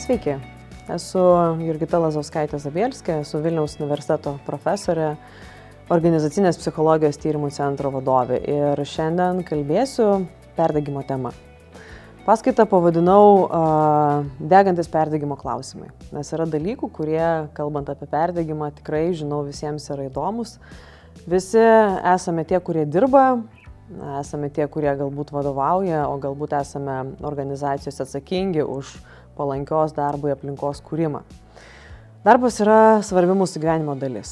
Sveiki, esu Jurgita Lazauskaitė-Zabielskė, esu Vilniaus universiteto profesorė, organizacinės psichologijos tyrimų centro vadovė ir šiandien kalbėsiu perdegimo tema. Paskaitą pavadinau degantis perdegimo klausimai, nes yra dalykų, kurie, kalbant apie perdegimą, tikrai, žinau, visiems yra įdomus. Visi esame tie, kurie dirba, esame tie, kurie galbūt vadovauja, o galbūt esame organizacijos atsakingi už palankios darbui aplinkos kūrimą. Darbas yra svarbi mūsų gyvenimo dalis.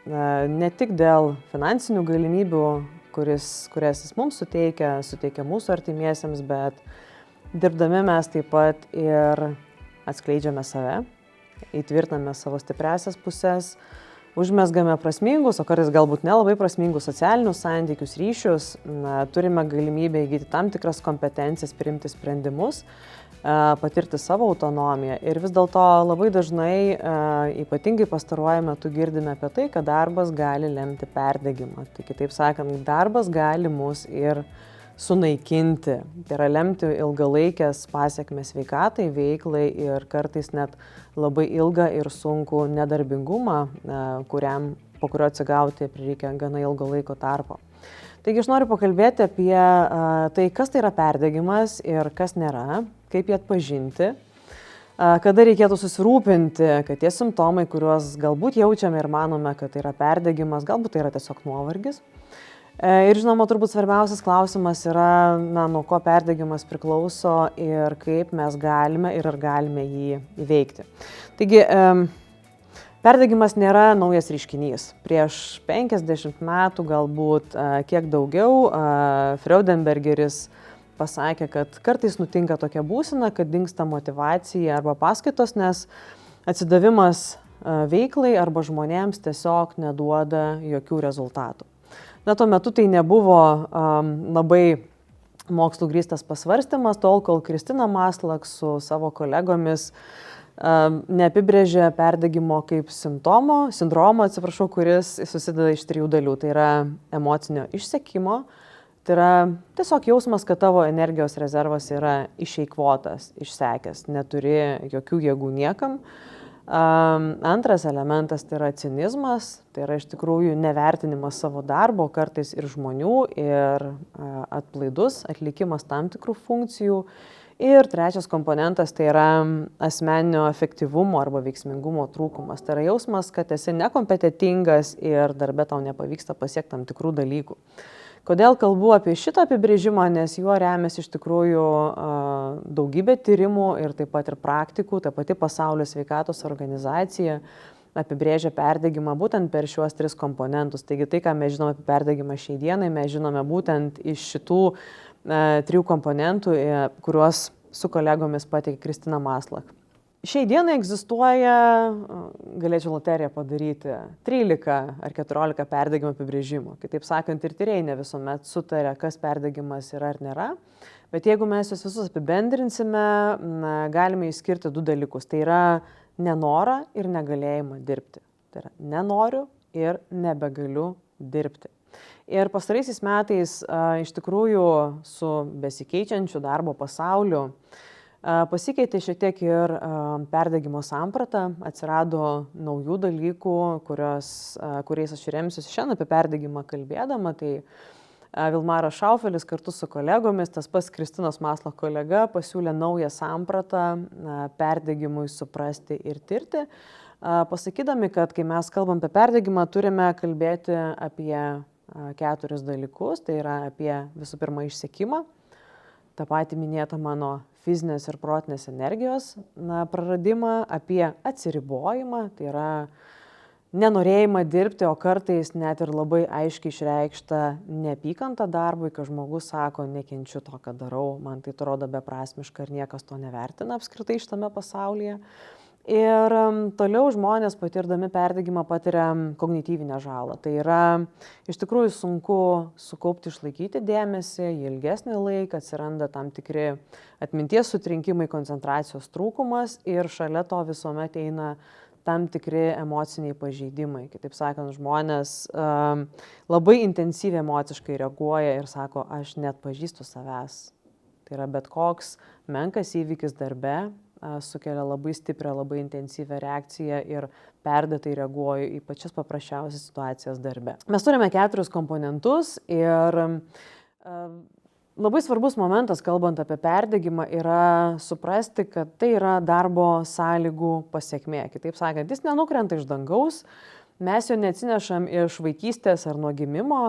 Ne tik dėl finansinių galimybių, kurias jis mums suteikia mūsų artimiesiems, bet dirbdami mes taip pat ir atskleidžiame save, įtvirtiname savo stipriasias pusės, užmezgame prasmingus, o kartais galbūt nelabai prasmingus socialinius santykius, ryšius, turime galimybę įgyti tam tikras kompetencijas, priimti sprendimus, patirti savo autonomiją. Ir vis dėlto labai dažnai, ypatingai pastaruoju metu, girdime apie tai, kad darbas gali lemti perdegimą. Tai kitaip sakant, darbas gali mus ir sunaikinti, tai yra lemti ilgalaikės pasekmes sveikatai, veiklai ir kartais net labai ilgą ir sunkų nedarbingumą, po kurio atsigauti prireikia gana ilgo laiko tarpo. Taigi aš noriu pakalbėti apie tai, kas tai yra perdegimas ir kas nėra, kaip jį atpažinti, kada reikėtų susirūpinti, kad tie simptomai, kuriuos galbūt jaučiame ir manome, kad tai yra perdegimas, galbūt tai yra tiesiog nuovargis. Ir žinoma, turbūt svarbiausias klausimas yra, nuo ko perdegimas priklauso ir kaip mes galime ir ar galime jį įveikti. Taigi, perdegimas nėra naujas reiškinys. Prieš 50 metų, galbūt kiek daugiau, Freudenbergeris pasakė, kad kartais nutinka tokia būsena, kad dingsta motyvacija arba paskaitos, nes atsidavimas veiklai arba žmonėms tiesiog neduoda jokių rezultatų. Tuo metu tai nebuvo labai mokslų grįstas pasvarstymas, tol kol Kristina Maslach su savo kolegomis neapibrėžė perdegimo kaip sindromo, kuris susideda iš 3 dalių. Tai yra emocinio išsekimo, tai yra tiesiog jausmas, kad tavo energijos rezervas yra išeikvotas, išsekęs, neturi jokių jėgų niekam. Antras elementas tai yra cinizmas, tai yra iš tikrųjų nevertinimas savo darbo, kartais ir žmonių, ir atlaidus atlikimas tam tikrų funkcijų. Ir trečias komponentas tai yra asmeninio efektyvumo arba veiksmingumo trūkumas. Tai yra jausmas, kad esi nekompetentingas ir darbe tau nepavyksta pasiekti tam tikrų dalykų. Kodėl kalbu apie šitą apibrėžimą, nes juo remiasi iš tikrųjų daugybė tyrimų ir taip pat ir praktikų, ta pati Pasaulio sveikatos organizacija apibrėžia perdegimą būtent per šiuos 3 komponentus. Taigi tai, ką mes žinome apie perdegimą šiai dienai, mes žinome būtent iš šitų 3 komponentų, kuriuos su kolegomis pateikė Kristina Maslach. Šiai dienai egzistuoja, galėčiau loteriją padaryti, 13 ar 14 perdegimo apibrėžimų. Kitaip sakant, ir tyrėjai ne visuomet sutarė, kas perdegimas yra ar nėra. Bet jeigu mes juos visus apibendrinsime, galime išskirti 2 dalykus. Tai yra nenorą ir negalėjimą dirbti. Tai yra nenoriu ir nebegaliu dirbti. Ir pastaraisiais metais iš tikrųjų su besikeičiančiu darbo pasauliu pasikeitė šiek tiek ir perdegimo samprata, atsirado naujų dalykų, kuriais aš remsiuosi šiandien apie perdegimą kalbėdama. Tai Vilmaras Šaufelis kartu su kolegomis, tas pats Kristinos Maslach kolega, pasiūlė naują sampratą perdegimui suprasti ir tirti, pasakydami, kad kai mes kalbam apie perdegimą, turime kalbėti apie 4 dalykus. Tai yra apie visų pirma išsekimą, tą patį minėtą mano fizinės ir protinės energijos praradimą, apie atsiribojimą, tai yra nenorėjimą dirbti, o kartais net ir labai aiškiai išreikšta neapykanta darbui, kai žmogus sako, nekenčiu to, ką darau, man tai atrodo beprasmiška ir niekas to nevertina apskritai šitame pasaulyje. Ir toliau žmonės patirdami perdegimą patiria kognityvinę žalą. Tai yra iš tikrųjų sunku sukaupti, išlaikyti dėmesį, ilgesnį laiką, atsiranda tam tikri atminties sutrinkimai, koncentracijos trūkumas ir šalia to visuomet eina tam tikri emociniai pažeidimai. Kitaip sakant, žmonės labai intensyviai emociškai reaguoja ir sako, aš net pažįstu savęs. Tai yra bet koks menkas įvykis darbe, sukelia labai stiprią, labai intensyvią reakciją ir perdėtai reaguoju į pačias paprasčiausias situacijas darbe. Mes turime 4 komponentus ir labai svarbus momentas, kalbant apie perdegimą, yra suprasti, kad tai yra darbo sąlygų pasekmė. Kitaip sakant, jis nenukrenta iš dangaus, mes jo neatsinešam iš vaikystės ar nuo gimimo,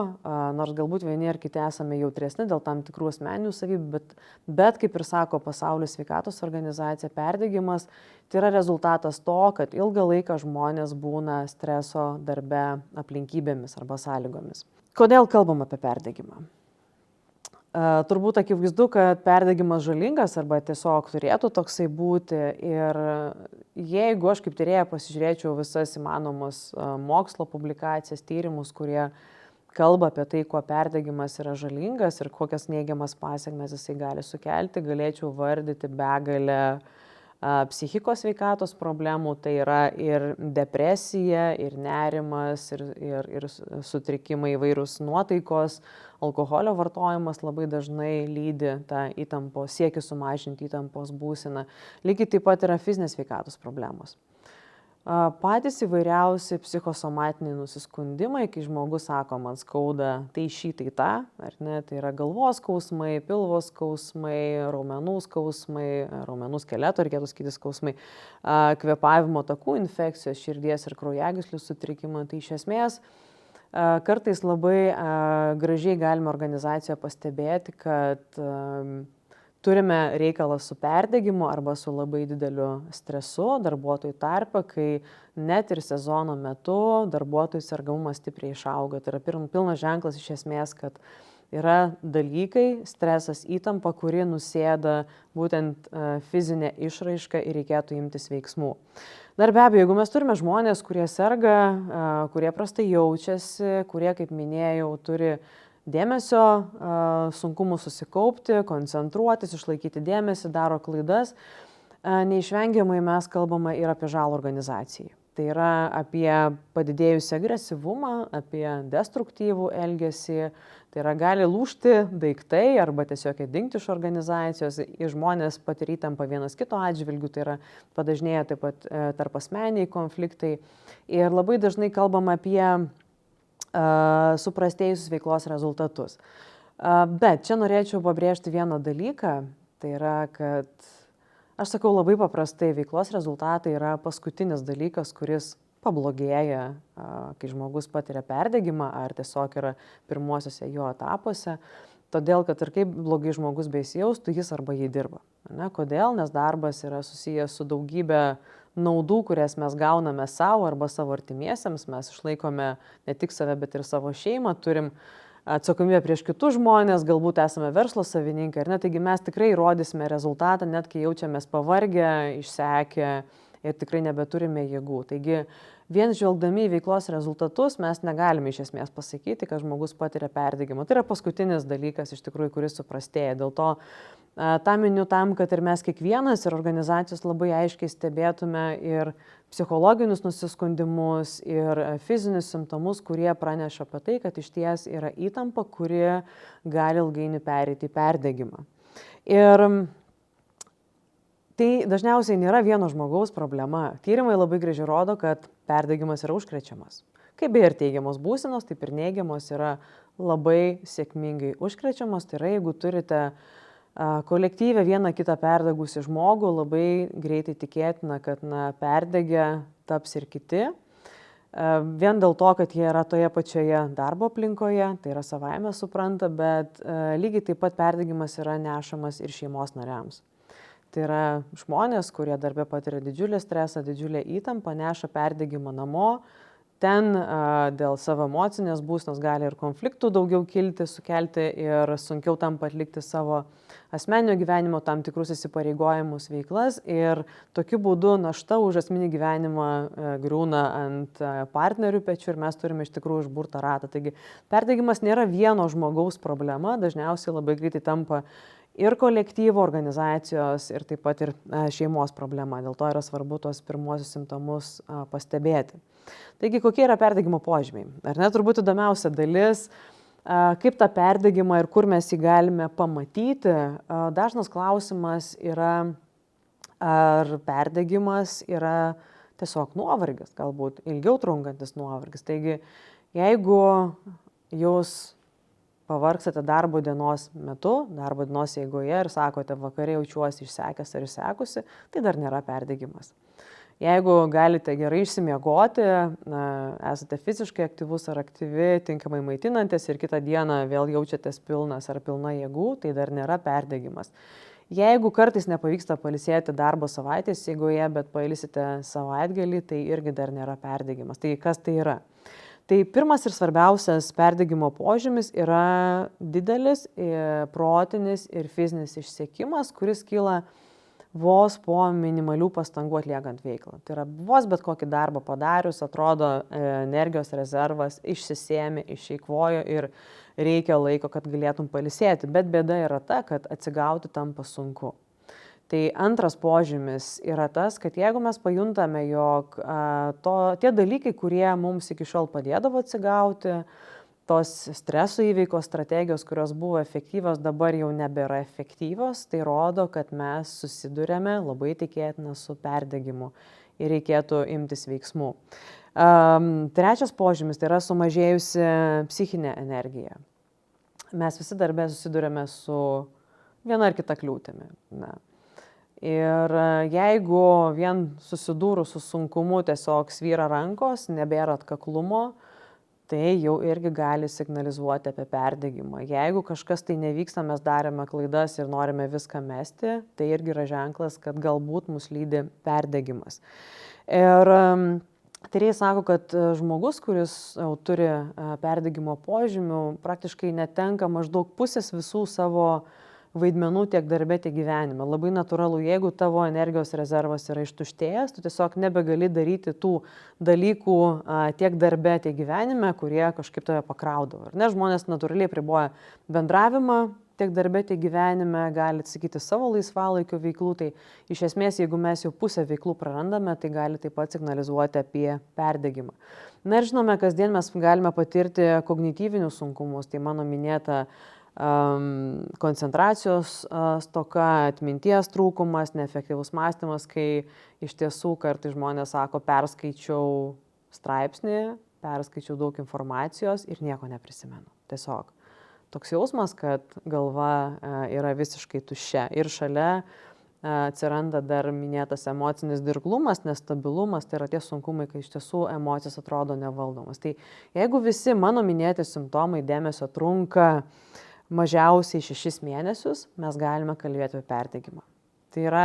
nors galbūt vieni ar kiti esame jautresni dėl tam tikrų asmeninių savybių, bet kaip ir sako Pasaulio sveikatos organizacija, perdegimas tai yra rezultatas to, kad ilgą laiką žmonės būna streso darbe aplinkybėmis arba sąlygomis. Kodėl kalbam apie perdegimą? Turbūt akivaizdu, kad perdegimas žalingas arba tiesiog turėtų toksai būti ir jeigu aš kaip tyrėja pasižiūrėčiau visas įmanomas mokslo publikacijas, tyrimus, kurie kalba apie tai, kuo perdegimas yra žalingas ir kokias neigiamas pasekmes jisai gali sukelti, galėčiau vardyti begalę psichikos sveikatos problemų, tai yra ir depresija, ir nerimas, ir sutrikimai įvairūs nuotaikos, alkoholio vartojimas labai dažnai lydi tą įtampos, siekį sumažinti įtampos būseną. Lygiai taip pat yra fizinės sveikatos problemos. Patys įvairiausi psichosomatiniai nusiskundimai, kai žmogus sako, man skauda tai šį, tai tą, ar ne, tai yra galvos skausmai, pilvo skausmai, raumenų skausmai, raumenų skeleto, reikėtų sakyti skausmai, kvėpavimo takų infekcijos, širdies ir kraujagyslių sutrikimai. Tai iš esmės kartais labai gražiai galime organizacijoje pastebėti, kad turime reikalą su perdegimu arba su labai dideliu stresu darbuotojų tarpe, kai net ir sezono metu darbuotojų sergamumas stipriai išauga. Tai yra pilnas ženklas iš esmės, kad yra dalykai, stresas, įtampa, kuri nusėda būtent fizinė išraiška ir reikėtų imtis veiksmų. Dar be abejo, jeigu mes turime žmonės, kurie serga, kurie prastai jaučiasi, kurie, kaip minėjau, turi dėmesio, sunkumų susikaupti, koncentruotis, išlaikyti dėmesį, daro klaidas, neišvengiamai mes kalbame ir apie žalą organizacijai. Tai yra apie padidėjusį agresyvumą, apie destruktyvų elgesį, tai yra gali lūžti daiktai arba tiesiog dingti iš organizacijos, žmonės patiria įtampą vienas kito atžvilgių, tai yra padažnėja taip pat tarpasmeniniai konfliktai ir labai dažnai kalbame apie suprastėjusius veiklos rezultatus. Bet čia norėčiau pabrėžti vieną dalyką, tai yra, kad aš sakau labai paprastai, veiklos rezultatai yra paskutinis dalykas, kuris pablogėja, kai žmogus patiria perdegimą ar tiesiog yra pirmuosiuose jo etapuose, todėl, kad ir kaip blogai žmogus beįsijaustų, jis arba jį dirba. Kodėl? Nes darbas yra susijęs su daugybė naudų, kurias mes gauname savo arba savo artimiesiems, mes išlaikome ne tik save, bet ir savo šeimą, turim atsakomybę prieš kitus žmonės, galbūt esame verslo savininkai, taigi mes tikrai rodysime rezultatą, net kai jaučiamės pavargę, išsekę ir tikrai nebeturime jėgų. Taigi vien žvelgdami į veiklos rezultatus mes negalime iš esmės pasakyti, kad žmogus patiria perdegimą. Tai yra paskutinis dalykas iš tikrųjų, kuris suprastėja. Dėl to tą miniu tam, kad ir mes kiekvienas ir organizacijos labai aiškiai stebėtume ir psichologinius nusiskundimus, ir fizinius simptomus, kurie praneša apie tai, kad iš ties yra įtampa, kuri gali ilgainiui pereiti į perdegimą. Ir tai dažniausiai nėra vieno žmogaus problema. Tyrimai labai gražiai rodo, kad perdegimas yra užkrečiamas. Kaip beje ir teigiamos būsenos, taip ir neigiamos yra labai sėkmingai užkrečiamos. Tai yra, jeigu turite kolektyvę vieną kitą perdegusi žmogų, labai greitai tikėtina, kad perdegę taps ir kiti. Vien dėl to, kad jie yra toje pačioje darbo aplinkoje, tai yra savaime supranta, bet lygiai taip pat perdegimas yra nešamas ir šeimos nariams. Tai yra žmonės, kurie darbe patiria didžiulį stresą, didžiulę įtampą, neša perdegimą namo. Ten dėl savo emocinės būsenos gali ir konfliktų daugiau kilti, sukelti ir sunkiau tampa atlikti savo asmeninio gyvenimo tam tikrus įsipareigojimus veiklas ir tokiu būdu našta už asmeninį gyvenimą griūna ant partnerių pečių ir mes turime iš tikrųjų užburtą ratą. Taigi perdegimas nėra vieno žmogaus problema, dažniausiai labai greitai tampa ir kolektyvo, organizacijos ir taip pat ir šeimos problema. Dėl to yra svarbu tuos pirmuosius simptomus pastebėti. Taigi, kokie yra perdegimo požymiai? Ar ne, turbūt įdomiausia dalis, kaip tą perdegimą ir kur mes jį galime pamatyti. Dažnas klausimas yra, Ar perdegimas yra tiesiog nuovargis, galbūt ilgiau trunkantis nuovargis. Taigi, jeigu jūs pavargstate darbo dienos metu, darbo dienos eigoje ir sakote, vakare jaučiuosi išsekęs ar išsekusi, tai dar nėra perdegimas. Jeigu galite gerai išsimiegoti, esate fiziškai aktyvus ar aktyvi, tinkamai maitinantis ir kitą dieną vėl jaučiatės pilnas ar pilna jėgų, tai dar nėra perdegimas. Jeigu kartais nepavyksta pailsėti darbo savaitės eigoje, bet pailsite savaitgalį, tai irgi dar nėra perdegimas. Tai kas tai yra? Tai pirmas ir svarbiausias perdegimo požymis yra didelis protinis ir fizinis išsekimas, kuris kyla vos po minimalių pastangų atliekant veiklą. Tai yra vos bet kokį darbą padarius, atrodo energijos rezervas išsisėmė, išeikvojo ir reikia laiko, kad galėtum pailsėti. Bet bėda yra ta, kad atsigauti tampa sunku. Tai antras požymis yra tas, kad jeigu mes pajuntame, jog tie dalykai, kurie mums iki šiol padėdavo atsigauti, tos streso įveikos strategijos, kurios buvo efektyvios, dabar jau nebėra efektyvios, tai rodo, kad mes susidurėme labai tikėtina su perdegimu ir reikėtų imtis veiksmų. Trečias požymis tai yra sumažėjusi psichinė energija. Mes visi darbe susidurėme su viena ar kita kliūtimi. Ir jeigu vien susidūrus su sunkumu tiesiog svyra rankos, nebėra atkaklumo, tai jau irgi gali signalizuoti apie perdegimą. Jeigu kažkas tai nevyksta, mes darėme klaidas ir norime viską mesti, tai irgi yra ženklas, kad galbūt mus lydi perdegimas. Ir tyrėjai sako, kad žmogus, kuris jau turi perdegimo požymių, praktiškai netenka maždaug pusės visų savo vaidmenų tiek darbe, tiek gyvenime. Labai natūralu, jeigu tavo energijos rezervas yra ištuštėjęs, tu tiesiog nebegali daryti tų dalykų tiek darbe, tiek gyvenime, kurie kažkaip tave pakraudavo. Ne, žmonės natūraliai apriboja bendravimą tiek darbe, tiek gyvenime, gali atsakyti savo laisvalaikio veiklų. Tai iš esmės, jeigu mes jau pusę veiklų prarandame, tai gali taip pat signalizuoti apie perdegimą. Na ir žinome, kasdien mes galime patirti kognityvinius sunkumus, tai mano minėta koncentracijos stoka, atminties trūkumas, neefektyvus mąstymas, kai iš tiesų kartais žmonės sako, perskaičiau straipsnį, perskaičiau daug informacijos ir nieko neprisimenu. Tiesiog toks jausmas, kad galva yra visiškai tuščia ir šalia atsiranda dar minėtas emocinis dirglumas, nestabilumas, tai yra tie sunkumai, kai iš tiesų emocijos atrodo nevaldomas. Tai jeigu visi mano minėti simptomai dėmesio trunka mažiausiai 6 mėnesius, mes galime kalbėti apie perdegimą. Tai yra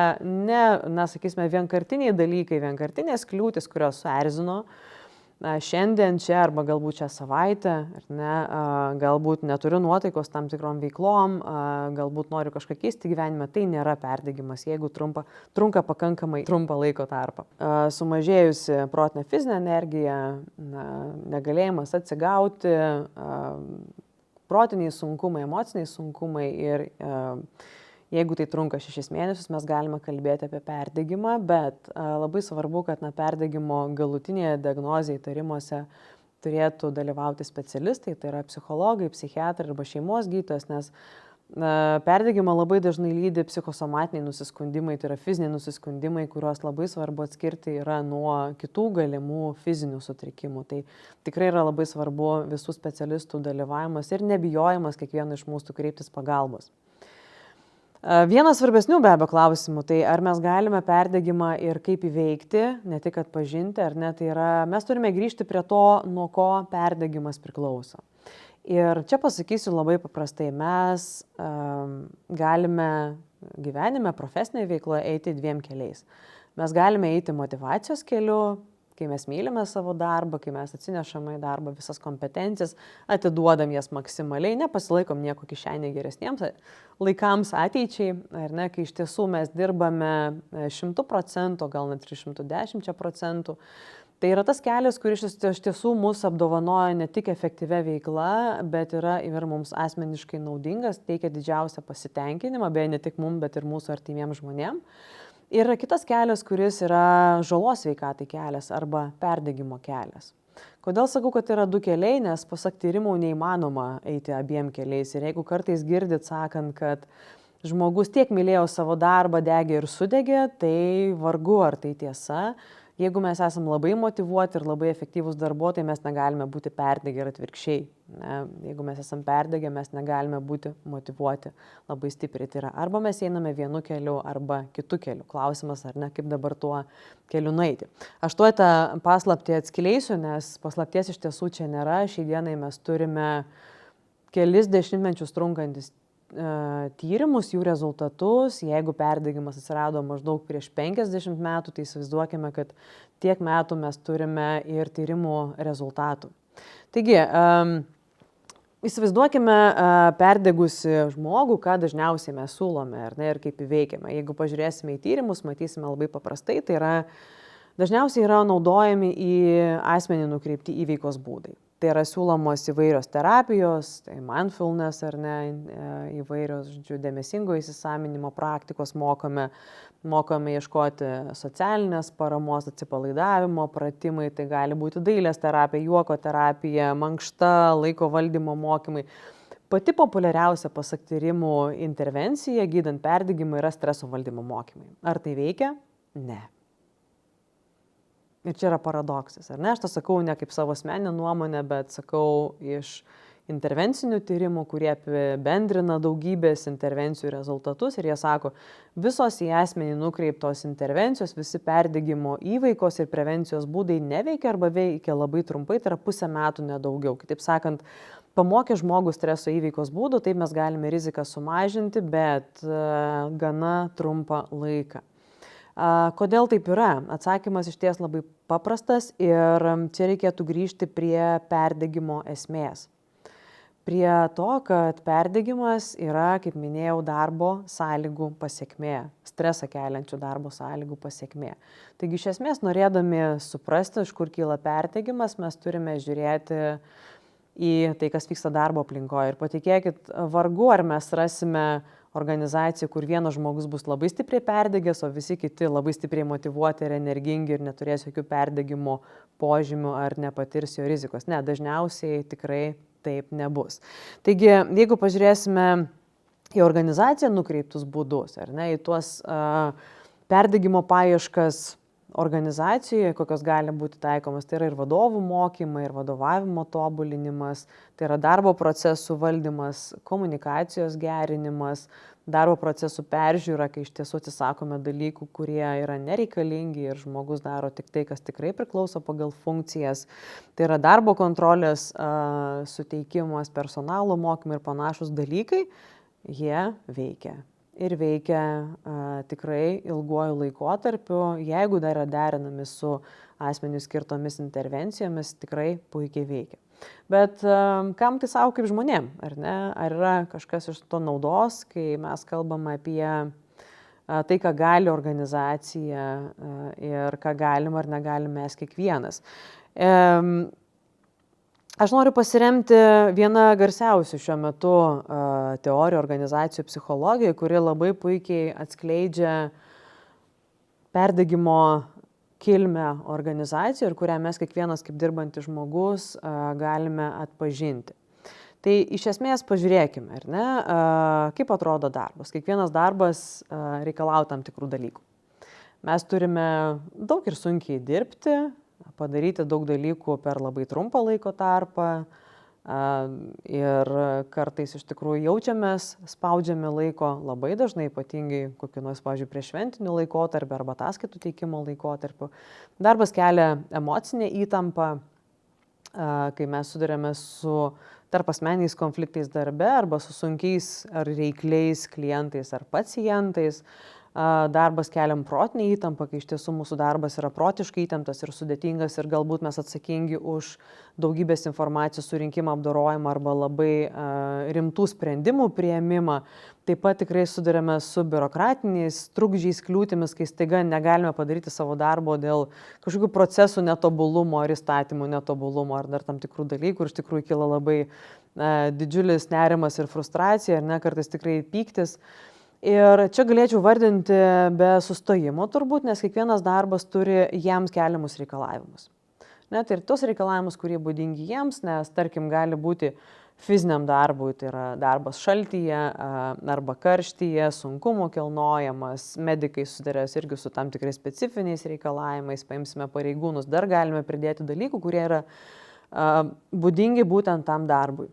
sakysime, vienkartiniai dalykai, vienkartinės kliūtis, kurios suerzino šiandien čia arba galbūt šią savaitę, galbūt neturiu nuotaikos tam tikrom veiklom, galbūt noriu kažką keisti gyvenime, tai nėra perdegimas, jeigu trunka pakankamai trumpą laiko tarpą. Sumažėjusi protinė fizinė energija, negalėjimas atsigauti, protiniai sunkumai, emociniai sunkumai ir jeigu tai trunka 6 mėnesius, mes galime kalbėti apie perdegimą, bet labai svarbu, kad perdegimo galutinėje diagnozėje įtarimuose turėtų dalyvauti specialistai, tai yra psichologai, psichiatrai arba šeimos gydytojas, nes perdegimą labai dažnai lydi psichosomatiniai nusiskundimai, tai yra fiziniai nusiskundimai, kuriuos labai svarbu atskirti yra nuo kitų galimų fizinių sutrikimų. Tai tikrai yra labai svarbu visų specialistų dalyvavimas ir nebijojimas kiekvieno iš mūsų kreiptis pagalbos. Vienas svarbesnių be abejo klausimų, tai ar mes galime perdegimą ir kaip įveikti, ne tik atpažinti, ar ne, tai yra, mes turime grįžti prie to, nuo ko perdegimas priklauso. Ir čia pasakysiu labai paprastai, mes galime gyvenime, profesinėje veikloje eiti 2 keliais. Mes galime eiti motyvacijos keliu, kai mes mylime savo darbą, kai mes atsinešame į darbą visas kompetencijas, atiduodam jas maksimaliai, nepasilaikom nieko kišenėje geresniems laikams ateičiai, ar ne, kai iš tiesų mes dirbame 100%, gal net 310%. Tai yra tas kelias, kuris iš tiesų mus apdovanoja ne tik efektyvia veikla, bet yra ir mums asmeniškai naudingas, teikia didžiausią pasitenkinimą, beje ne tik mums, bet ir mūsų artimiems žmonėms. Ir kitas kelias, kuris yra žalos sveikatai kelias arba perdegimo kelias. Kodėl sakau, kad yra 2 keliai, nes pasak tyrimų neįmanoma eiti abiem keliais. Ir jeigu kartais girdit sakant, kad žmogus tiek mylėjo savo darbą, degė ir sudegė, tai vargu ar tai tiesa. Jeigu mes esame labai motyvuoti ir labai efektyvūs darbuotojai, mes negalime būti perdegę ir atvirkščiai. Ne? Jeigu mes esame perdegę, mes negalime būti motyvuoti labai stipriai. Tai yra arba mes einame vienu keliu, arba kitu keliu. Klausimas, ar ne, kaip dabar tuo keliu nueiti. Aš tuo tą paslaptį atskleisiu, nes paslapties iš tiesų čia nėra. Šiai dienai mes turime kelis dešimtmečius trunkantis tyrimus, jų rezultatus. Jeigu perdegimas atsirado maždaug prieš 50 metų, tai įsivaizduokime, kad tiek metų mes turime ir tyrimų rezultatų. Taigi, įsivaizduokime perdegusi žmogų, ką dažniausiai mes siūlome ir kaip įveikiame. Jeigu pažiūrėsime į tyrimus, matysime labai paprastai, tai dažniausiai yra naudojami į asmenį nukreipti įveikos būdai. Tai yra siūlomos įvairios terapijos, tai mindfulness įvairios, dėmesingo įsisąmoninimo praktikos mokome ieškoti socialinės paramos, atsipalaidavimo pratimai, tai gali būti dailės terapija, juoko terapija, mankšta, laiko valdymo mokymai. Pati populiariausia pasak tyrimų intervencija gydant perdegimą yra streso valdymo mokymai. Ar tai veikia? Ne. Ir čia yra paradoksas, ar ne? Aš tą sakau ne kaip savo asmeninę nuomonę, bet sakau iš intervencinių tyrimų, kurie apibendrina daugybės intervencijų rezultatus ir jie sako, visos į asmenį nukreiptos intervencijos, visi perdegimo įveikos ir prevencijos būdai neveikia arba veikia labai trumpai, tai yra pusę metų nedaugiau. Kitaip sakant, pamokę žmogų streso įveikos būdų, taip mes galime riziką sumažinti, bet gana trumpą laiką. Kodėl taip yra? Atsakymas iš ties labai paprastas ir čia reikėtų grįžti prie perdegimo esmės. Prie to, kad perdegimas yra, kaip minėjau, darbo sąlygų pasekmė, stresą keliančių darbo sąlygų pasekmė. Taigi iš esmės, norėdami suprasti, iš kur kyla perdegimas, mes turime žiūrėti į tai, kas vyksta darbo aplinkoje. Ir patikėkit, vargu ar mes rasime organizacija, kur vienas žmogus bus labai stipriai perdegęs, o visi kiti labai stipriai motyvuoti ir energingi ir neturės jokių perdegimo požymių ar nepatirs jo rizikos. Ne, dažniausiai tikrai taip nebus. Taigi, jeigu pažiūrėsime į organizaciją nukreiptus būdus, ar ne, į tuos perdegimo paieškas organizacijoje, kokios gali būti taikomas, tai yra ir vadovų mokymai, ir vadovavimo tobulinimas, tai yra darbo procesų valdymas, komunikacijos gerinimas, darbo procesų peržiūra, kai iš tiesų atsisakome dalykų, kurie yra nereikalingi ir žmogus daro tik tai, kas tikrai priklauso pagal funkcijas. Tai yra darbo kontrolės suteikimas, personalo mokymai ir panašus dalykai, jie veikia. Ir veikia tikrai ilguoju laikotarpiu, jeigu dar yra derinami su asmeniui skirtomis intervencijomis, tikrai puikiai veikia. Bet kam tai savo kaip žmonėm, ar ne? Ar yra kažkas iš to naudos, kai mes kalbame apie tai, ką gali organizacija ir ką galim ar negalim mes kiekvienas. Aš noriu pasiremti vieną garsiausių šiuo metu teorijų organizacijų psichologijoje, kuri labai puikiai atskleidžia perdegimo kilmę organizacijų ir kurią mes kiekvienas kaip dirbantis žmogus galime atpažinti. Tai iš esmės pažiūrėkime, ar ne, kaip atrodo darbas. Kiekvienas darbas reikalauja tam tikrų dalykų. Mes turime daug ir sunkiai dirbti, padaryti daug dalykų per labai trumpą laiko tarpą ir kartais iš tikrųjų jaučiamės spaudžiami laiko labai dažnai, ypatingai kokiu nors, pavyzdžiui, prieš šventinių laikotarpį arba ataskaitų teikimo laikotarpiu. Darbas kelia emocinę įtampą, kai mes sudarėme su tarpasmeniniais konfliktais darbe arba su sunkiais ar reikliais klientais ar pacientais. Darbas keliam protinę įtampą, kai iš tiesų mūsų darbas yra protiškai įtemptas ir sudėtingas ir galbūt mes atsakingi už daugybės informacijos surinkimą, apdorojimą arba labai rimtų sprendimų priėmimą. Taip pat tikrai sudarėme su biurokratiniais trukdžiais, kliūtimis, kai staiga negalime padaryti savo darbo dėl kažkokių procesų netobulumo ar įstatymų netobulumo ar dar tam tikrų dalykų ir iš tikrųjų kyla labai didžiulis nerimas ir frustracija, ar ne, kartais tikrai pyktis. Ir čia galėčiau vardinti be sustojimo turbūt, nes kiekvienas darbas turi jiems keliamus reikalavimus. Net ir tos reikalavimus, kurie būdingi jiems, nes tarkim gali būti fiziniam darbui, tai yra darbas šaltyje arba karštyje, sunkumų kilnojamas, medikai sudarės irgi su tam tikrais specifiniais reikalavimais, paimsime pareigūnus, dar galime pridėti dalykų, kurie yra būdingi būtent tam darbui.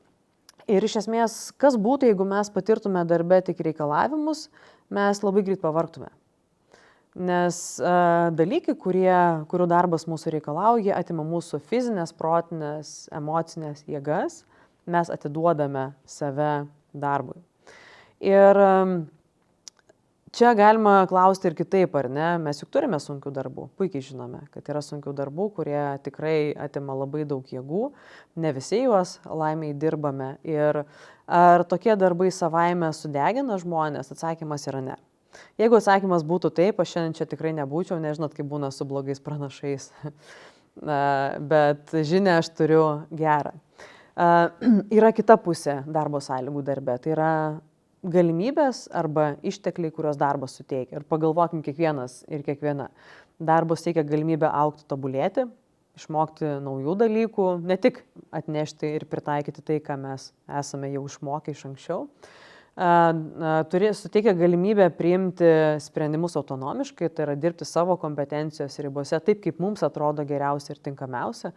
Ir iš esmės, kas būtų, jeigu mes patirtume darbe tik reikalavimus, mes labai greit pavargtume. Nes dalykai, kurių darbas mūsų reikalauja, atima mūsų fizinės, protinės, emocinės jėgas, mes atiduodame save darbui. Ir čia galima klausti ir kitaip, ar ne? Mes juk turime sunkių darbų, puikiai žinome, kad yra sunkių darbų, kurie tikrai atima labai daug jėgų, ne visi juos laimiai dirbame. Ir ar tokie darbai savaime sudegina žmonės? Atsakymas yra ne. Jeigu atsakymas būtų taip, aš šiandien čia tikrai nebūčiau, nežinot, kaip būna su blogais pranašais, bet žinia aš turiu gerą. Yra kita pusė darbo sąlygų darbe, tai yra galimybės arba ištekliai, kurios darbas suteikia. Ir pagalvokim kiekvienas ir kiekviena. Darbas teikia galimybę augti, tobulėti, išmokti naujų dalykų, ne tik atnešti ir pritaikyti tai, ką mes esame jau išmokę iš anksčiau. Suteikia galimybę priimti sprendimus autonomiškai, tai yra dirbti savo kompetencijos ribose taip, kaip mums atrodo geriausia ir tinkamiausia.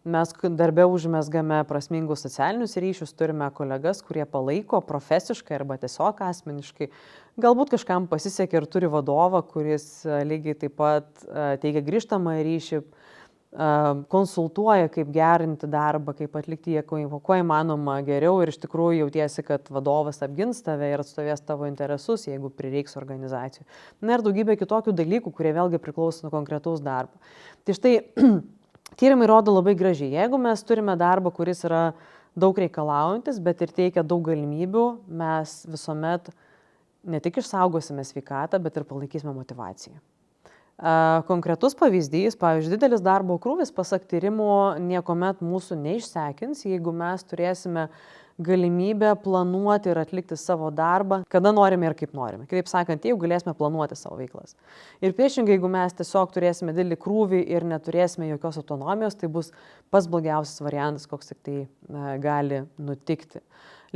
Mes darbe užmesgame prasmingus socialinius ryšius, turime kolegas, kurie palaiko profesiškai arba tiesiog asmeniškai. Galbūt kažkam pasisekė ir turi vadovą, kuris lygiai taip pat teikia grįžtamą ryšį, konsultuoja, kaip gerinti darbą, kaip atlikti jį kuo įmanoma geriau ir iš tikrųjų jautiesi, kad vadovas apgins tave ir atstovės tavo interesus, jeigu prireiks organizacijų. Na ir daugybė kitokių dalykų, kurie vėlgi priklauso nuo konkretaus darbo. Tai štai tyrimai rodo labai gražiai. Jeigu mes turime darbą, kuris yra daug reikalaujantis, bet ir teikia daug galimybių, mes visuomet ne tik išsaugosime sveikatą, bet ir palaikysime motivaciją. Konkretus pavyzdys, pavyzdžiui, didelis darbo krūvis, pasak tyrimų, niekuomet mūsų neišsekins, jeigu mes turėsime galimybę planuoti ir atlikti savo darbą, kada norime ir kaip norime. Kitaip sakant, jeigu galėsime planuoti savo veiklas. Ir priešingai, jeigu mes tiesiog turėsime didelį krūvį ir neturėsime jokios autonomijos, tai bus pats blogiausias variantas, koks tik tai gali nutikti.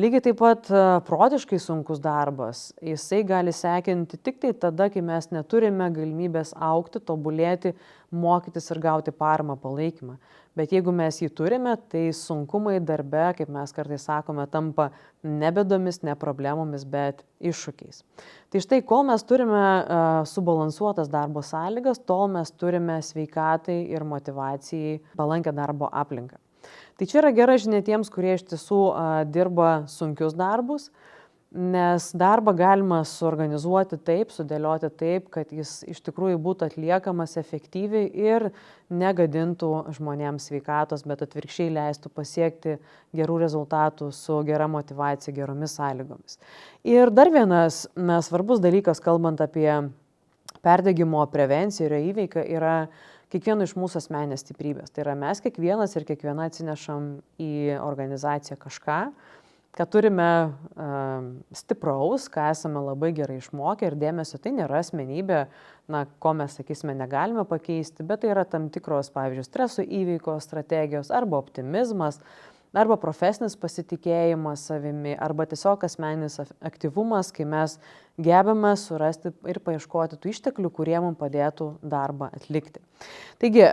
Lygiai taip pat protiškai sunkus darbas, jisai gali sekinti tik tai tada, kai mes neturime galimybės augti, tobulėti, mokytis ir gauti paramą, palaikymą. Bet jeigu mes jį turime, tai sunkumai darbe, kaip mes kartais sakome, tampa ne bėdomis, ne problemomis, bet iššūkiais. Tai štai, kol mes turime subalansuotas darbo sąlygas, tol mes turime sveikatai ir motyvacijai palankę darbo aplinką. Tai čia yra gera žinia tiems, kurie iš tiesų dirba sunkius darbus, nes darbą galima suorganizuoti taip, sudėlioti taip, kad jis iš tikrųjų būtų atliekamas efektyviai ir negadintų žmonėms sveikatos, bet atvirkščiai leistų pasiekti gerų rezultatų su gera motyvacija, geromis sąlygomis. Ir dar vienas svarbus dalykas, kalbant apie perdegimo prevenciją ir įveiką, yra kiekvieno iš mūsų asmeninės stiprybės. Tai yra mes kiekvienas ir kiekviena atsinešam į organizaciją kažką, ką turime stipraus, ką esame labai gerai išmokę ir dėmesio. Tai nėra asmenybė, ko mes, sakysime, negalime pakeisti, bet tai yra tam tikros, pavyzdžiui, streso įveikos strategijos arba optimizmas, arba profesinis pasitikėjimas savimi, arba tiesiog asmeninis aktyvumas, kai mes gebame surasti ir paieškoti tų išteklių, kurie mums padėtų darbą atlikti. Taigi,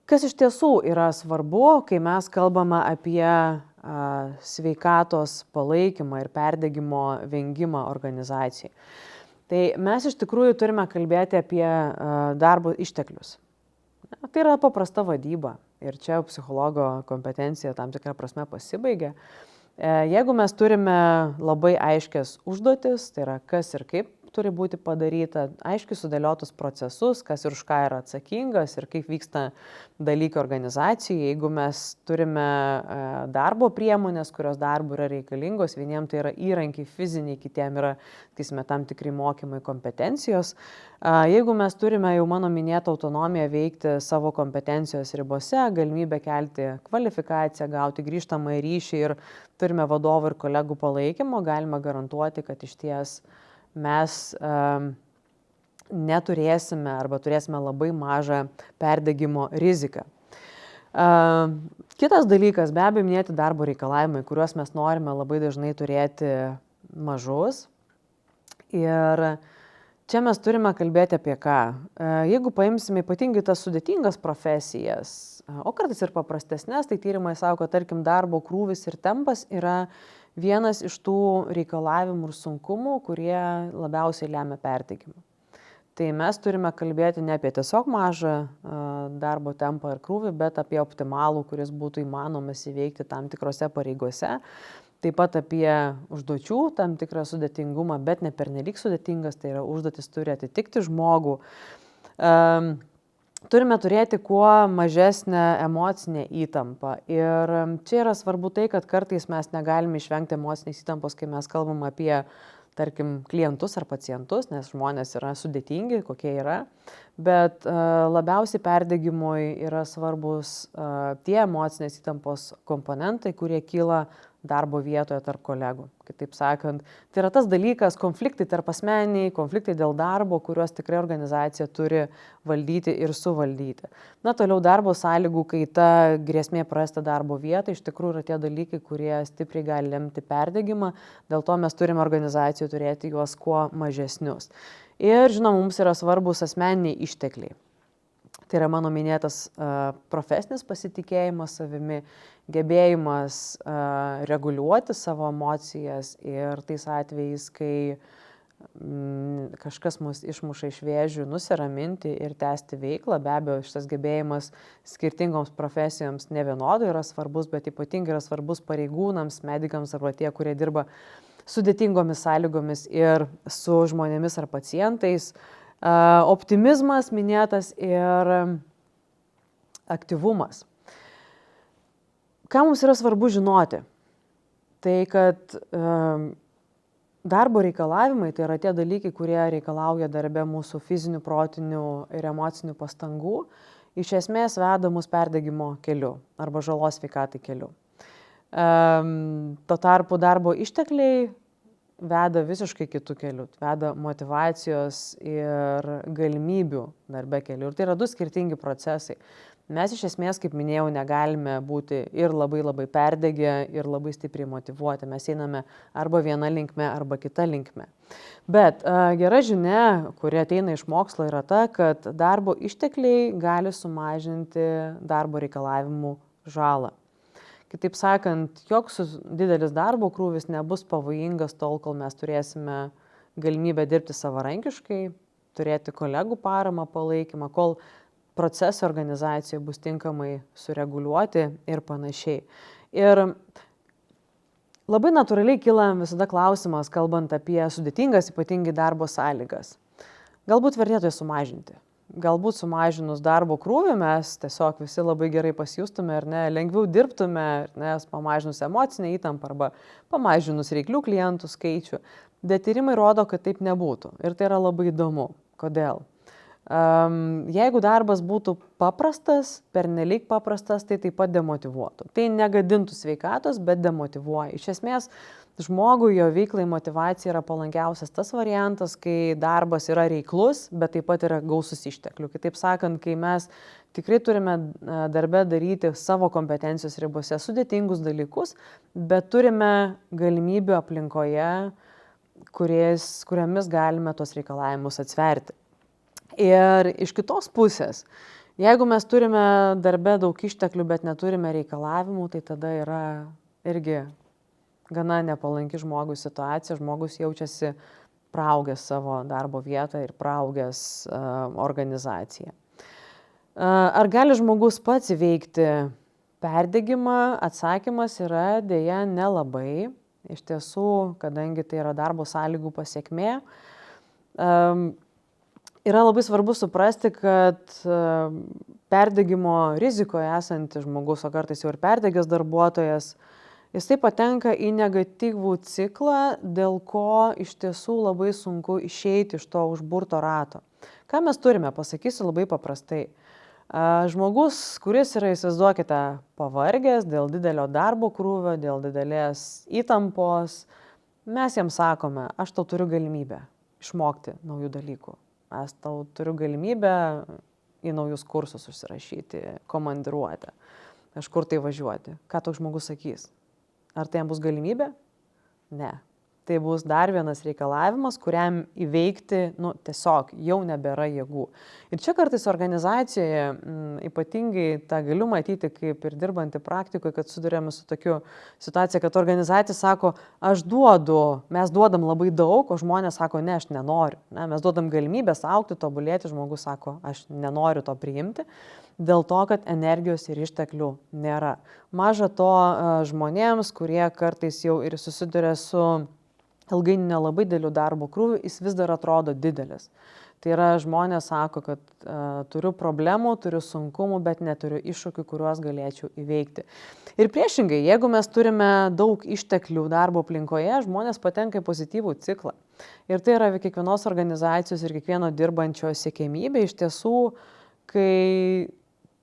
kas iš tiesų yra svarbu, kai mes kalbame apie sveikatos palaikymą ir perdegimo vengimą organizacijai? Tai mes iš tikrųjų turime kalbėti apie darbo išteklius. Tai yra paprasta vadyba. Ir čia psichologo kompetencija tam tikrą prasme pasibaigia. Jeigu mes turime labai aiškias užduotis, tai yra kas ir kaip turi būti padaryta, aiškiai sudėliotus procesus, kas ir už ką yra atsakingas ir kaip vyksta dalykai organizacijai. Jeigu mes turime darbo priemonės, kurios darbui yra reikalingos, vieniems tai yra įrankiai fiziniai, kitiems yra, sakysime, tam tikri mokymai, kompetencijos. Jeigu mes turime jau mano minėtą autonomiją veikti savo kompetencijos ribose, galimybę kelti kvalifikaciją, gauti grįžtamą ryšį ir turime vadovų ir kolegų palaikymo, galime garantuoti, kad iš ties mes neturėsime arba turėsime labai mažą perdegimo riziką. Kitas dalykas, be abejo, minėti darbo reikalavimai, kuriuos mes norime labai dažnai turėti mažus. Ir čia mes turime kalbėti apie ką. Jeigu paimsime ypatingai tas sudėtingas profesijas, o kartais ir paprastesnės, tai tyrimai sako, kad tarkim darbo krūvis ir tempas yra vienas iš tų reikalavimų ir sunkumų, kurie labiausiai lemia perdegimą. Tai mes turime kalbėti ne apie tiesiog mažą darbo tempą ir krūvį, bet apie optimalų, kuris būtų įmanomas įveikti tam tikrose pareigose. Taip pat apie užduočių tam tikrą sudėtingumą, bet ne pernelyg sudėtingas, tai yra užduotis turi atitikti žmogų. Turime turėti kuo mažesnę emocinę įtampą. Ir čia yra svarbu tai, kad kartais mes negalime išvengti emocinės įtampos, kai mes kalbam apie tarkim, klientus ar pacientus, nes žmonės yra sudėtingi, kokie yra, bet labiausiai perdegimui yra svarbus tie emocinės įtampos komponentai, kurie kyla darbo vietoje tarp kolegų. Kitaip sakant, tai yra tas dalykas, konfliktai tarp asmeniai, konfliktai dėl darbo, kuriuos tikrai organizacija turi valdyti ir suvaldyti. Na, toliau darbo sąlygų kaita, grėsmė prarasti darbo vietą, iš tikrųjų yra tie dalykai, kurie stipriai gali lemti perdegimą, dėl to mes turime organizacijų turėti juos kuo mažesnius. Ir, žinoma, mums yra svarbus asmeniniai ištekliai. Tai yra mano minėtas profesinis pasitikėjimas savimi, gebėjimas reguliuoti savo emocijas ir tais atvejais, kai kažkas mus išmuša iš vėžių, nusiraminti ir tęsti veiklą. Be abejo, šitas gebėjimas skirtingoms profesijoms nevienodai yra svarbus, bet ypatingai yra svarbus pareigūnams, medikams arba tie, kurie dirba sudėtingomis sąlygomis ir su žmonėmis ar pacientais. Optimizmas minėtas ir aktyvumas. Ką mums yra svarbu žinoti? Tai, kad darbo reikalavimai tai yra tie dalykai, kurie reikalauja darbe mūsų fizinių, protinių ir emocinių pastangų, iš esmės veda mus perdegimo keliu arba žalos sveikatai keliu. Tuo tarpu darbo ištekliai veda visiškai kitų kelių, veda motyvacijos ir galimybių darbe kelių. Ir tai yra du skirtingi procesai. Mes iš esmės, kaip minėjau, negalime būti ir labai perdegę, ir labai stipriai motyvuoti. Mes einame arba viena linkme, arba kita linkme. Bet gera žinia, kuri ateina iš mokslo, yra ta, kad darbo ištekliai gali sumažinti darbo reikalavimų žalą. Kitaip sakant, joks didelis darbo krūvis nebus pavojingas tol, kol mes turėsime galimybę dirbti savarankiškai, turėti kolegų paramą, palaikymą, kol procesai organizacijoje bus tinkamai sureguliuoti ir panašiai. Ir labai natūraliai kyla visada klausimas, kalbant apie sudėtingas, ypatingai darbo sąlygas. Galbūt vertėtų jas sumažinti. Galbūt sumažinus darbo krūvį mes tiesiog visi labai gerai pasijustume ir lengviau dirbtume, nes pamažinus emocinę įtampą arba pamažinus reiklių klientų skaičių. Bet tyrimai rodo, kad taip nebūtų. Ir tai yra labai įdomu. Kodėl? Jeigu darbas būtų paprastas, pernelyg paprastas, tai taip pat demotyvuotų. Tai negadintų sveikatos, bet demotyvuoja. Iš esmės, žmogui, jo veiklai motyvacija yra palankiausias tas variantas, kai darbas yra reiklus, bet taip pat yra gausus išteklių. Kitaip sakant, kai mes tikrai turime darbe daryti savo kompetencijos ribose sudėtingus dalykus, bet turime galimybių aplinkoje, kuriomis galime tos reikalavimus atsverti. Ir iš kitos pusės, jeigu mes turime darbe daug išteklių, bet neturime reikalavimų, tai tada yra irgi gana nepalanki žmogui situacija, žmogus jaučiasi praaugęs savo darbo vietą ir praaugęs organizaciją. Ar gali žmogus pats įveikti perdegimą? Atsakymas yra dėja nelabai. Iš tiesų, kadangi tai yra darbo sąlygų pasekmė, yra labai svarbu suprasti, kad perdegimo rizikoje esantis žmogus, o kartais jau ir perdegęs darbuotojas, jisai patenka į negatyvų ciklą, dėl ko iš tiesų labai sunku išeiti iš to užburto rato. Ką mes turime, pasakysiu labai paprastai. Žmogus, kuris yra, įsivaizduokite, pavargęs dėl didelio darbo krūvio, dėl didelės įtampos, mes jam sakome, aš tau turiu galimybę išmokti naujų dalykų. Aš tau turiu galimybę į naujus kursus užsirašyti, komandiruotę. kažkur tai važiuoti. Ką toks žmogus sakys? Ar tai jam bus galimybė? Ne. Tai bus dar vienas reikalavimas, kuriam įveikti, tiesiog jau nebėra jėgų. Ir čia kartais organizacijoje, ypatingai tą galiu matyti, kaip ir dirbantį praktikoje, kad sudurėme su tokiu situacija, kad organizacija sako, mes duodam labai daug, o žmonės sako, ne, aš nenoriu. Mes duodam galimybės augti, tobulėti, žmogus sako, aš nenoriu to priimti. Dėl to, kad energijos ir išteklių nėra. Maža to žmonėms, kurie kartais jau ir susiduria su ilgainiui nelabai dideliu darbo krūviu, jis vis dar atrodo didelis. Tai yra, žmonės sako, kad turiu problemų, turiu sunkumų, bet neturiu iššūkių, kuriuos galėčiau įveikti. Ir priešingai, jeigu mes turime daug išteklių darbo aplinkoje, žmonės patenka į pozityvų ciklą. Ir tai yra kiekvienos organizacijos ir kiekvieno dirbančio siekiamybė. Iš tiesų, kai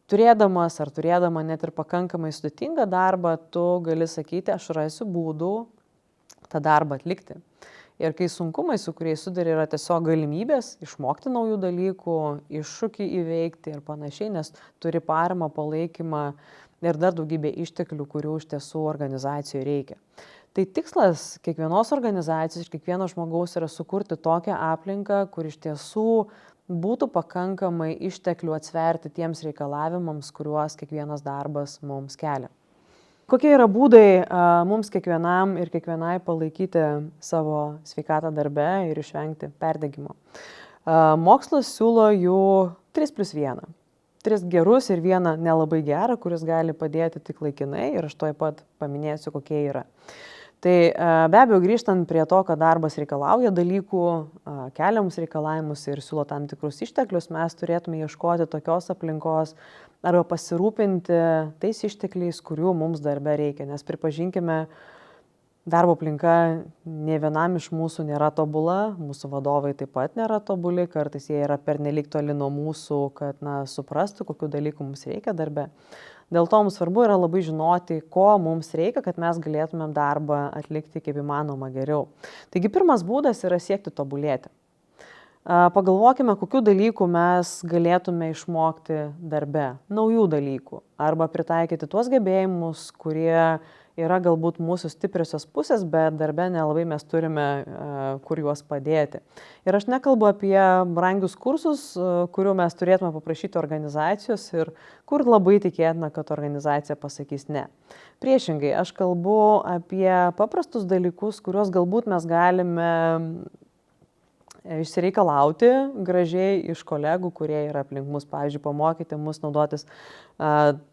turėdamas ar turėdama net ir pakankamai sudėtingą darbą, tu gali sakyti, aš rasiu būdų tą darbą atlikti. Ir kai sunkumai, su kuriais sudari, yra tiesiog galimybės išmokti naujų dalykų, iššūkį įveikti ir panašiai, nes turi paramą, palaikymą ir dar daugybę išteklių, kurių iš tiesų organizacijoje reikia. Tai tikslas kiekvienos organizacijos ir kiekvieno žmogaus yra sukurti tokią aplinką, kur iš tiesų būtų pakankamai išteklių atsverti tiems reikalavimams, kuriuos kiekvienas darbas mums kelia. Kokie yra būdai mums kiekvienam ir kiekvienai palaikyti savo sveikatą darbe ir išvengti perdegimo? Mokslas siūlo jų 3+1. 3 gerus ir 1 nelabai gerą, kuris gali padėti tik laikinai ir aš tuoj pat paminėsiu, kokie yra. Tai be abejo, grįžtant prie to, kad darbas reikalauja dalykų, kelia mums reikalavimus ir siūlo tam tikrus išteklius, mes turėtume ieškoti tokios aplinkos arba pasirūpinti tais ištekliais, kurių mums darbe reikia. Nes pripažinkime, darbo aplinka ne vienam iš mūsų nėra tobula, mūsų vadovai taip pat nėra tobuli, kartais jie yra pernelyg toli nuo mūsų, kad suprastų, kokių dalykų mums reikia darbe. Dėl to mums svarbu yra labai žinoti, ko mums reikia, kad mes galėtumėm darbą atlikti kaip įmanoma geriau. Taigi pirmas būdas yra siekti tobulėti. Pagalvokime, kokių dalykų mes galėtume išmokti darbe, naujų dalykų, arba pritaikyti tuos gebėjimus, kurie yra galbūt mūsų stipriosios pusės, bet darbe nelabai mes turime kur juos padėti. Ir aš nekalbu apie brangius kursus, kurių mes turėtume paprašyti organizacijos ir kur labai tikėtina, kad organizacija pasakys ne. Priešingai, aš kalbu apie paprastus dalykus, kuriuos galbūt mes galime išsireikalauti gražiai iš kolegų, kurie yra aplink mus, pavyzdžiui, pamokyti mus naudotis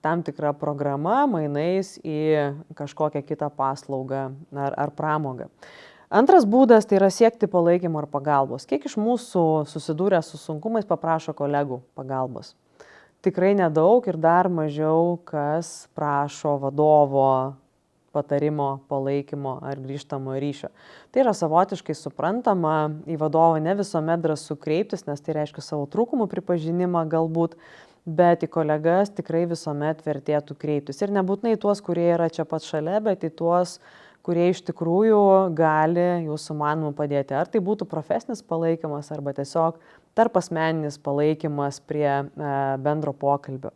tam tikrą programą mainais į kažkokią kitą paslaugą ar pramogą. Antras būdas tai yra siekti palaikymo ar pagalbos. Kiek iš mūsų susidūrę su sunkumais paprašo kolegų pagalbos? Tikrai nedaug ir dar mažiau, kas prašo vadovo patarimo, palaikymo ar grįžtamo ryšio. Tai yra savotiškai suprantama, į vadovą ne visuomet drąsu kreiptis, nes tai reiškia savo trūkumų pripažinimą galbūt, bet į kolegas tikrai visuomet vertėtų kreiptis. Ir nebūtinai tuos, kurie yra čia pat šalia, bet į tuos, kurie iš tikrųjų gali jūsų manymu padėti. Ar tai būtų profesinis palaikymas, arba tiesiog tarpasmeninis palaikymas prie bendro pokalbio.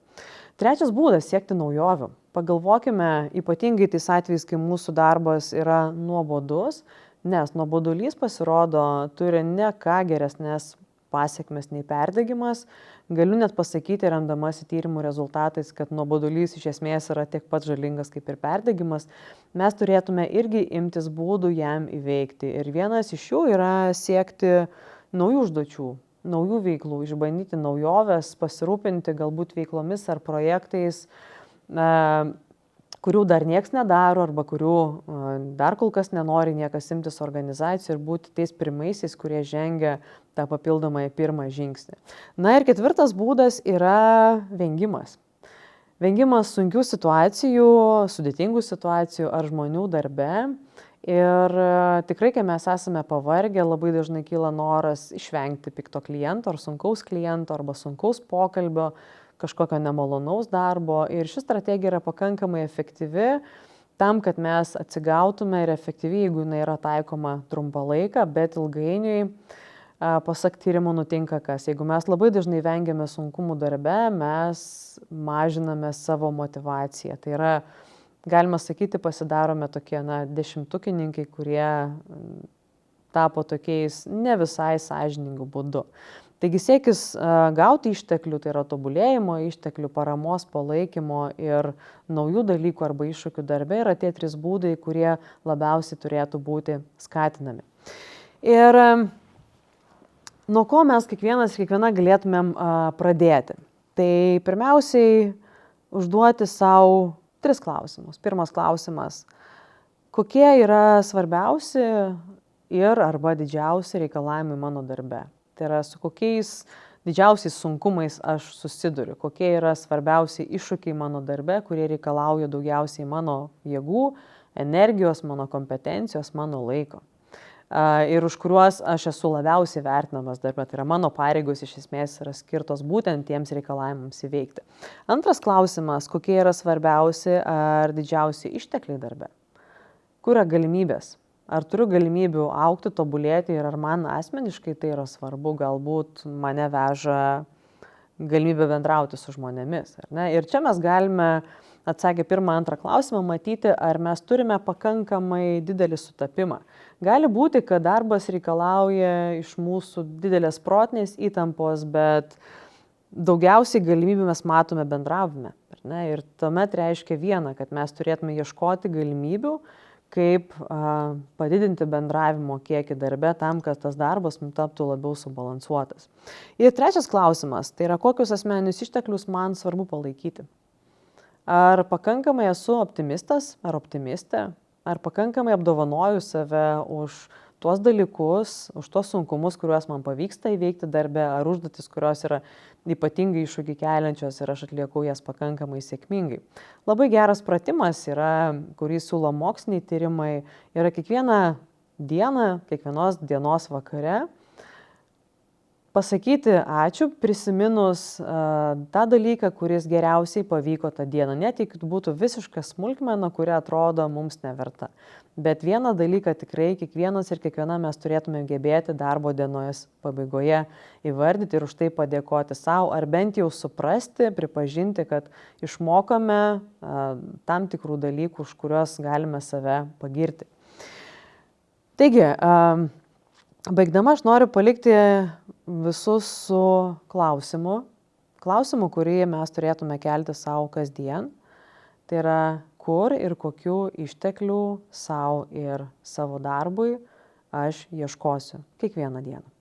Trečias būdas - siekti naujovių. Pagalvokime, ypatingai tais atvejais, kai mūsų darbas yra nuobodus, nes nuobodulys pasirodo turi ne ką geresnės pasiekmes nei perdegimas. Galiu net pasakyti, remdamasi tyrimų rezultatais, kad nuobodulys iš esmės yra tiek pat žalingas kaip ir perdegimas. Mes turėtume irgi imtis būdų jam įveikti. Ir vienas iš jų yra siekti naujų užduočių, naujų veiklų, išbandyti naujoves, pasirūpinti galbūt veiklomis ar projektais, kurių dar nieks nedaro arba kurių dar kol kas nenori niekas imtis organizacijų ir būti tais pirmaisiais, kurie žengia tą papildomąjį pirmą žingsnį. Na ir ketvirtas būdas yra vengimas. Vengimas sunkių situacijų, sudėtingų situacijų ar žmonių darbe. Ir tikrai, kai mes esame pavargę, labai dažnai kyla noras išvengti pikto kliento ar sunkaus kliento arba sunkaus pokalbio, kažkokio nemalonaus darbo. Ir ši strategija yra pakankamai efektyvi tam, kad mes atsigautume ir efektyviai, jeigu jinai yra taikoma trumpą laiką, bet ilgainiui pasak tyrimų nutinka kas. Jeigu mes labai dažnai vengiame sunkumų darbe, mes mažiname savo motivaciją. Tai yra, galima sakyti, pasidarome tokie dešimtukininkai, kurie tapo tokiais ne visai sąžiningų būdu. Taigi siekis gauti išteklių, tai yra tobulėjimo išteklių, paramos, palaikymo ir naujų dalykų arba iššūkių darbe yra tie 3 būdai, kurie labiausiai turėtų būti skatinami. Ir nuo ko mes kiekviena galėtumėm pradėti? Tai pirmiausiai užduoti savo 3 klausimus. Pirmas klausimas, kokie yra svarbiausi ir arba didžiausi reikalavimai mano darbe? Tai yra, su kokiais didžiausiais sunkumais aš susiduriu, kokie yra svarbiausi iššūkiai mano darbe, kurie reikalauja daugiausiai mano jėgų, energijos, mano kompetencijos, mano laiko. Ir už kuriuos aš esu labiausiai vertinamas darbe. Tai yra, mano pareigos iš esmės yra skirtos būtent tiems reikalavimams įveikti. Antras klausimas, kokie yra svarbiausi ar didžiausi ištekliai darbe? Kur yra galimybės? Ar turiu galimybių augti, tobulėti ir ar man asmeniškai tai yra svarbu, galbūt mane veža galimybė bendrauti su žmonėmis. Ar ne? Ir čia mes galime, atsakę pirmą, antrą klausimą, matyti, ar mes turime pakankamai didelį sutapimą. Gali būti, kad darbas reikalauja iš mūsų didelės protinės įtampos, bet daugiausiai galimybių mes matome bendravime. Ar ne? Ir tuomet reiškia viena, kad mes turėtume ieškoti galimybių, kaip padidinti bendravimo kiekį darbe tam, kad tas darbas taptų labiau subalansuotas. Ir trečias klausimas, tai yra, kokius asmeninius išteklius man svarbu palaikyti. Ar pakankamai esu optimistas ar optimistė, ar pakankamai apdovanoju save už tuos dalykus, už tuos sunkumus, kuriuos man pavyksta įveikti darbe, ar užduotis, kurios yra ypatingai iššūkį keliančios ir aš atlieku jas pakankamai sėkmingai. Labai geras pratimas yra, kurį siūlo moksliniai tyrimai, yra kiekvieną dieną, kiekvienos dienos vakare pasakyti ačiū, prisiminus tą dalyką, kuris geriausiai pavyko tą dieną. Net jeigu būtų visiška smulkmena, kuri atrodo mums neverta. Bet vieną dalyką tikrai kiekvienas ir kiekviena mes turėtume gebėti darbo dienos pabaigoje įvardyti ir už tai padėkoti savo, ar bent jau suprasti, pripažinti, kad išmokame tam tikrų dalykų, už kuriuos galime save pagirti. Taigi, baigdama aš noriu palikti visus su klausimu, kurį mes turėtume kelti savo kasdien. Tai yra, kur ir kokių išteklių savo ir savo darbui aš ieškosiu kiekvieną dieną.